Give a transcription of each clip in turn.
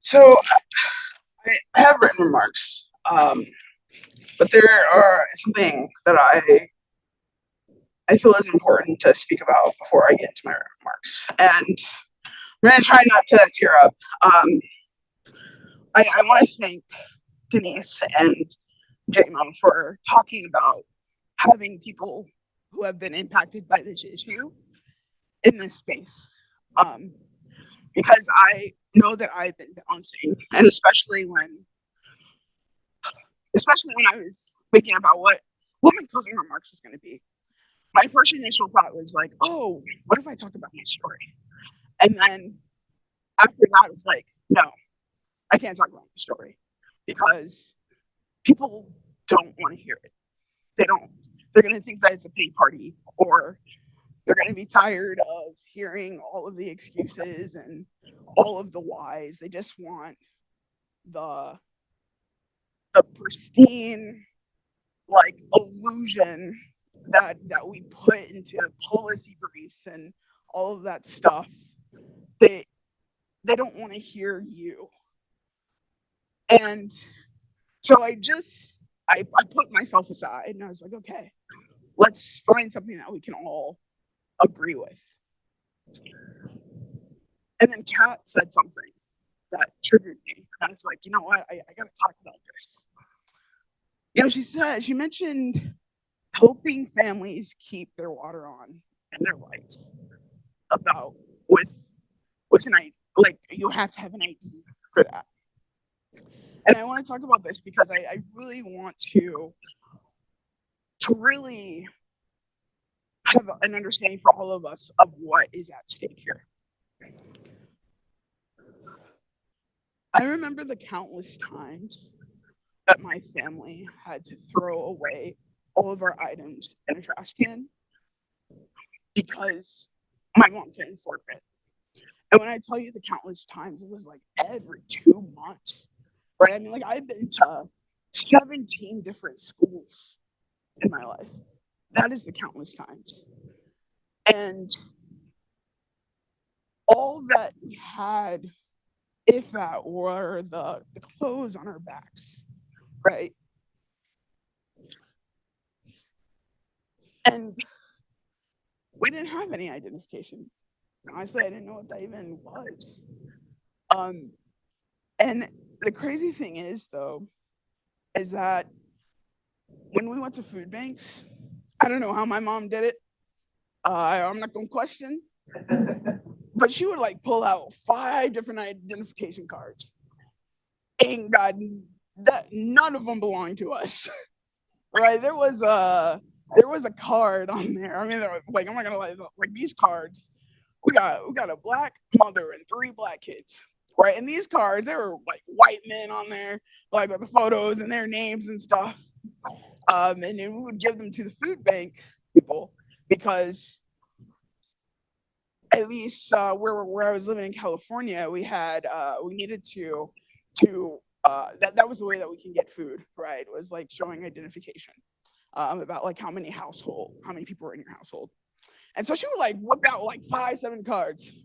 So I have written remarks, but there are something that I feel is important to speak about before I get into my remarks, and I'm gonna try not to tear up. Um, I want to thank Denise and Jamin for talking about having people who have been impacted by this issue in this space, um, because I know that I've been bouncing, and especially when I was thinking about what my closing remarks was going to be. My first initial thought was like, oh, what if I talk about my story? And then after that, it's like, no, I can't talk about my story because people don't want to hear it. They don't. They're going to think that it's a pay party, or they're going to be tired of hearing all of the excuses and all of the whys. They just want the the pristine like illusion that we put into policy briefs and all of that stuff. They they don't want to hear you. And so I put myself aside and I was like, okay, let's find something that we can all agree with. And then Kat said something that triggered me. I was like, you know what? I gotta talk about this. She mentioned helping families keep their water on and their lights about with an ID. Like you have to have an ID for that. And I want to talk about this because I really want to really have an understanding for all of us of what is at stake here. I remember the countless times that my family had to throw away all of our items in a trash can because my mom couldn't afford it. And when I tell you the countless times, it was like every 2 months, right? I mean, like I've been to 17 different schools in my life. That is the countless times. And all that we had, if that were the clothes on our backs, right? And we didn't have any identification. Honestly, I didn't know what that even was. Um, and the crazy thing is, though, is that when we went to food banks, I don't know how my mom did it. I'm not gonna question, but she would like pull out 5 different identification cards, and God, that none of them belonged to us. Right? There was a card on there. I mean, like I'm not gonna lie, like these cards, we got a black mother and 3 black kids. Right, and these cards, there were like white men on there, like with the photos and their names and stuff. And then we would give them to the food bank people because at least where I was living in California, we needed to that was the way that we can get food, right? It was like showing identification about like how many people were in your household. And so she would like whip out like 5, 7 cards.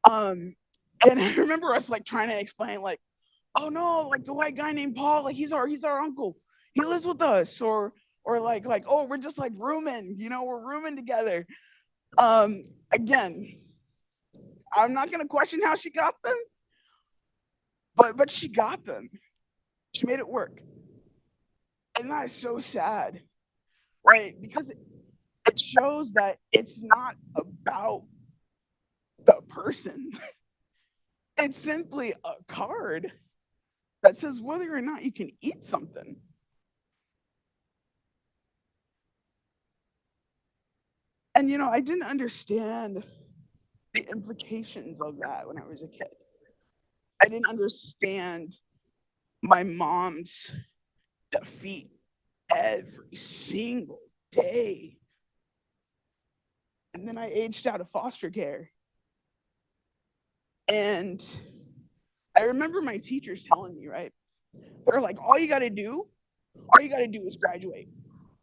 Um, and I remember us like trying to explain like, oh no, like the white guy named Paul, like he's our uncle. He lives with us, or like oh we're just like rooming, we're rooming together. Again, I'm not gonna question how she got them, but she got them. She made it work, and that is so sad, right? Because it shows that it's not about the person. It's simply a card that says whether or not you can eat something. And I didn't understand the implications of that when I was a kid. I didn't understand my mom's defeat every single day. And then I aged out of foster care. And I remember my teachers telling me, right? They're like, all you gotta do is graduate.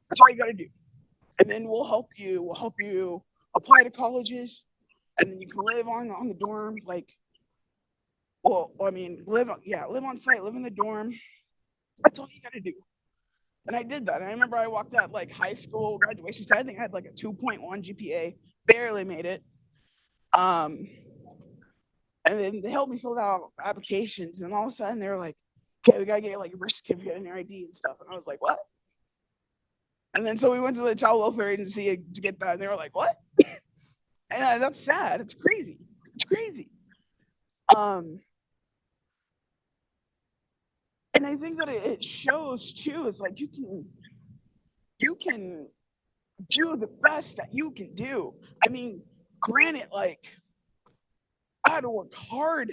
That's all you gotta do. And then we'll help you apply to colleges, and then you can live on the dorm. Like, Well, I mean, live on site, live in the dorm. That's all you got to do. And I did that. And I remember I walked out like high school graduation. I think I had like a 2.1 GPA, barely made it. Um, and then they helped me fill out applications. And all of a sudden they were like, okay, we gotta get like your birth certificate and your ID and stuff. And I was like, what? And then so we went to the child welfare agency to get that. And they were like, what? And that's sad. It's crazy. It's crazy. And I think that it shows too, is like you can do the best that you can do. I mean, granted, like I had to work hard,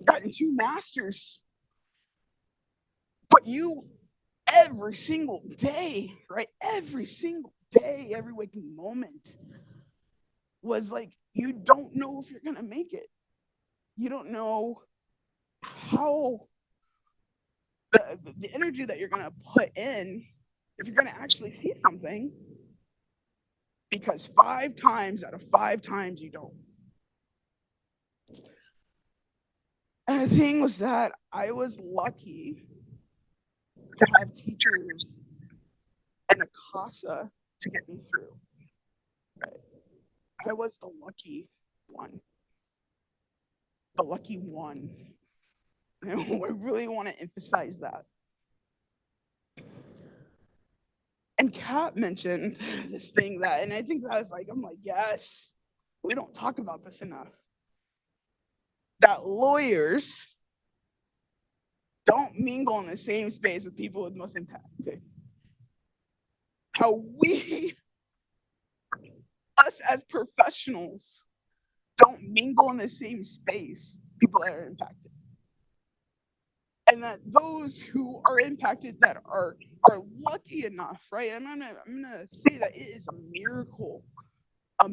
gotten 2 masters, but you every single day, right? Every single day, every waking moment was like you don't know if you're gonna make it. You don't know how the energy that you're gonna put in if you're gonna actually see something, because 5 times out of 5 times you don't. And the thing was that I was lucky to have teachers and a CASA to get me through. Right? I was the lucky one. The lucky one. I really want to emphasize that. And Kat mentioned this thing that, and I think that was like, I'm like, yes, we don't talk about this enough. That lawyers don't mingle in the same space with people with most impact. Okay? How we, us as professionals, don't mingle in the same space, people that are impacted. And that those who are impacted that are lucky enough, right? I'm gonna say that it is a miracle that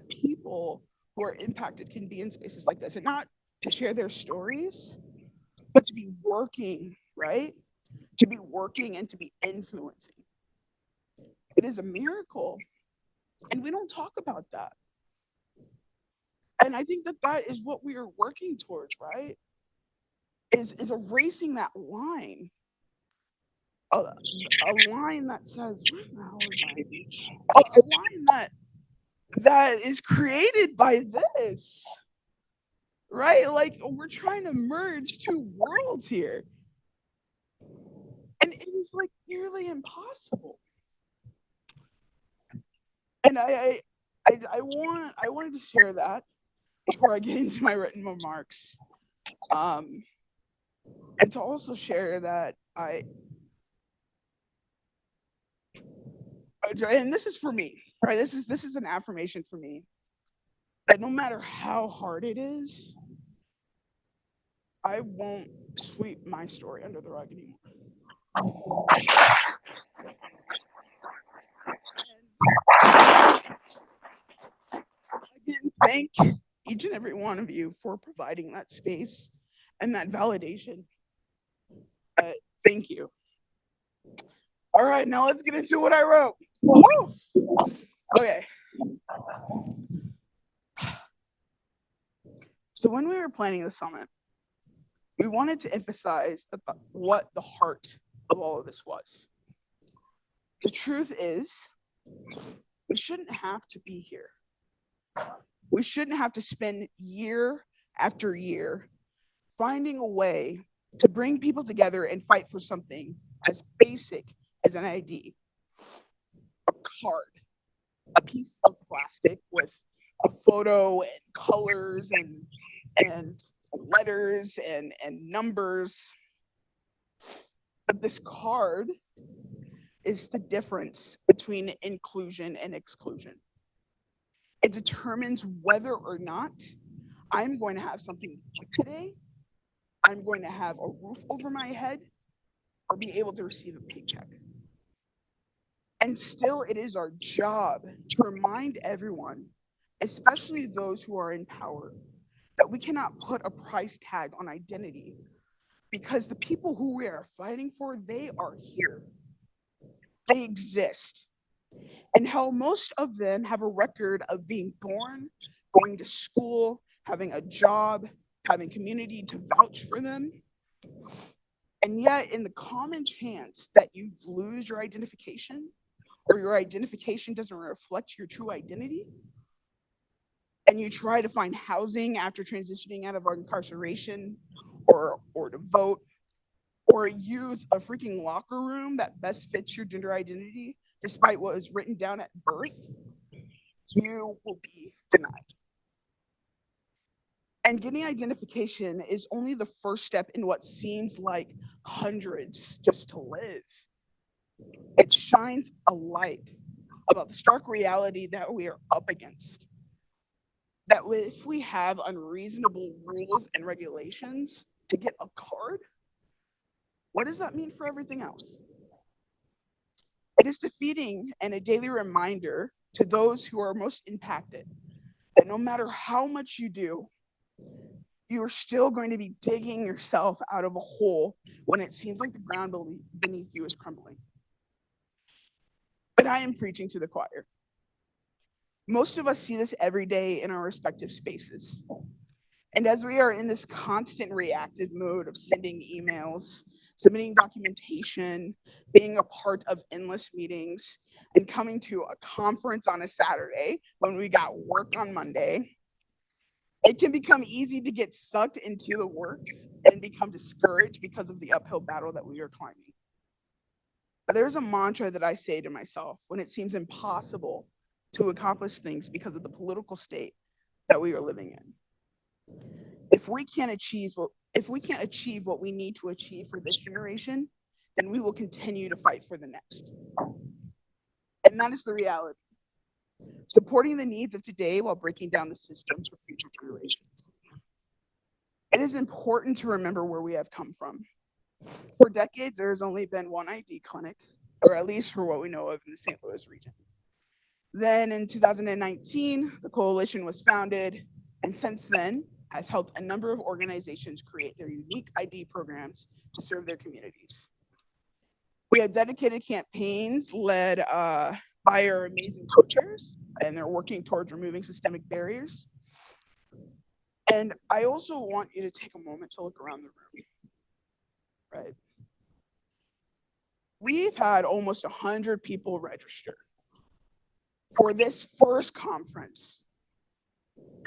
people who are impacted can be in spaces like this, and not to share their stories, but to be working, right? To be working and to be influencing. It is a miracle. And we don't talk about that. And I think that that is what we are working towards, right? Is erasing that line. A line that says, where the hell is a line that is created by this, right? Like we're trying to merge 2 worlds here. And it is like nearly impossible. And I wanted to share that before I get into my written remarks. And to also share that and this is for me, right? This is an affirmation for me that no matter how hard it is, I won't sweep my story under the rug anymore. Again, thank each and every one of you for providing that space and that validation. Thank you. All right, now let's get into what I wrote. Woo! Okay. So when we were planning the summit, we wanted to emphasize that what the heart of all of this was. The truth is, we shouldn't have to be here. We shouldn't have to spend year after year finding a way to bring people together and fight for something as basic as an ID, a card, a piece of plastic with a photo and colors and letters and numbers. But this card is the difference between inclusion and exclusion. It determines whether or not I'm going to have something to eat today, I'm going to have a roof over my head, or be able to receive a paycheck. And still, it is our job to remind everyone, especially those who are in power, that we cannot put a price tag on identity, because the people who we are fighting for, they are here. They exist. And how most of them have a record of being born, going to school, having a job, having community to vouch for them. And yet, in the common chance that you lose your identification or your identification doesn't reflect your true identity, and you try to find housing after transitioning out of incarceration or to vote or use a freaking locker room that best fits your gender identity despite what was written down at birth, you will be denied. And getting identification is only the first step in what seems like hundreds just to live. It shines a light about the stark reality that we are up against. That if we have unreasonable rules and regulations to get a card, what does that mean for everything else? It is defeating and a daily reminder to those who are most impacted that no matter how much you do, you are still going to be digging yourself out of a hole when it seems like the ground beneath you is crumbling. But I am preaching to the choir. Most of us see this every day in our respective spaces. And as we are in this constant reactive mode of sending emails, submitting documentation, being a part of endless meetings, and coming to a conference on a Saturday when we got work on Monday, it can become easy to get sucked into the work and become discouraged because of the uphill battle that we are climbing. But there's a mantra that I say to myself when it seems impossible to accomplish things because of the political state that we are living in. If we can't achieve what we need to achieve for this generation, then we will continue to fight for the next. And that is the reality. Supporting the needs of today while breaking down the systems for future generations. It is important to remember where we have come from. For decades, there has only been one ID clinic, or at least for what we know of in the St. Louis region. Then in 2019, the coalition was founded, and since then has helped a number of organizations create their unique ID programs to serve their communities. We have dedicated campaigns led by our amazing co-chairs, and they're working towards removing systemic barriers. And I also want you to take a moment to look around the room, right? We've had almost 100 people register for this first conference,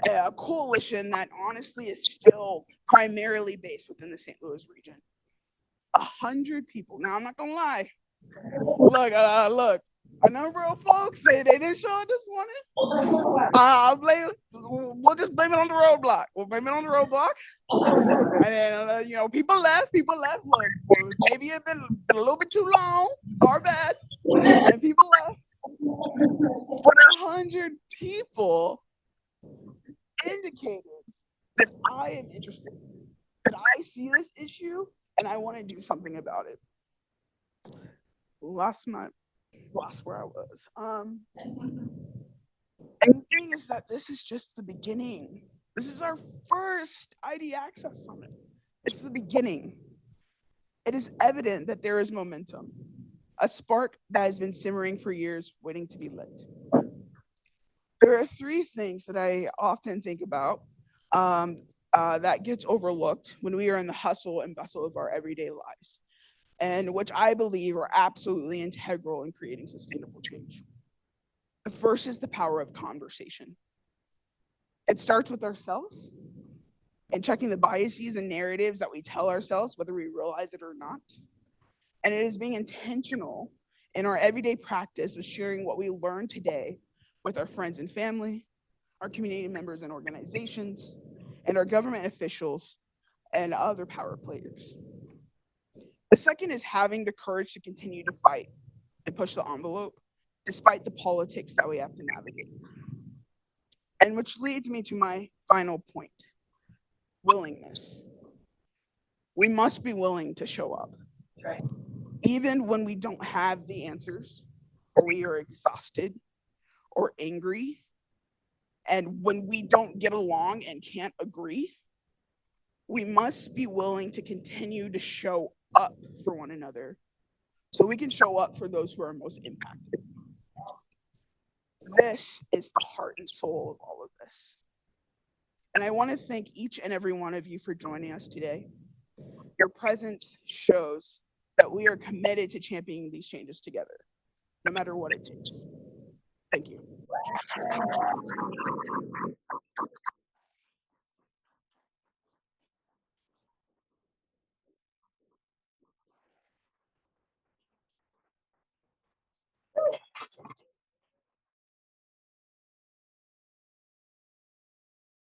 a coalition that honestly is still primarily based within the St. Louis region. 100 people. Now, I'm not gonna lie. Look, a number of folks say they didn't show up this morning. We'll just blame it on the roadblock. We'll blame it on the roadblock. And then, people left. Look, maybe it's been a little bit too long. Our bad. And people left. But 100 people indicated that I am interested, that I see this issue, and I want to do something about it. Lost where I was. And the thing is that this is just the beginning. This is our first ID Access Summit. It's the beginning. It is evident that there is momentum, a spark that has been simmering for years, waiting to be lit. There are three things that I often think about that gets overlooked when we are in the hustle and bustle of our everyday lives, and which I believe are absolutely integral in creating sustainable change. The first is the power of conversation. It starts with ourselves and checking the biases and narratives that we tell ourselves, whether we realize it or not. And it is being intentional in our everyday practice of sharing what we learned today with our friends and family, our community members and organizations, and our government officials and other power players. The second is having the courage to continue to fight and push the envelope despite the politics that we have to navigate. And which leads me to my final point, willingness. We must be willing to show up. Right. Even when we don't have the answers, or we are exhausted or angry, and when we don't get along and can't agree, we must be willing to continue to show up for one another so we can show up for those who are most impacted. This is the heart and soul of all of this. And I want to thank each and every one of you for joining us today. Your presence shows that we are committed to championing these changes together, no matter what it takes. Thank you.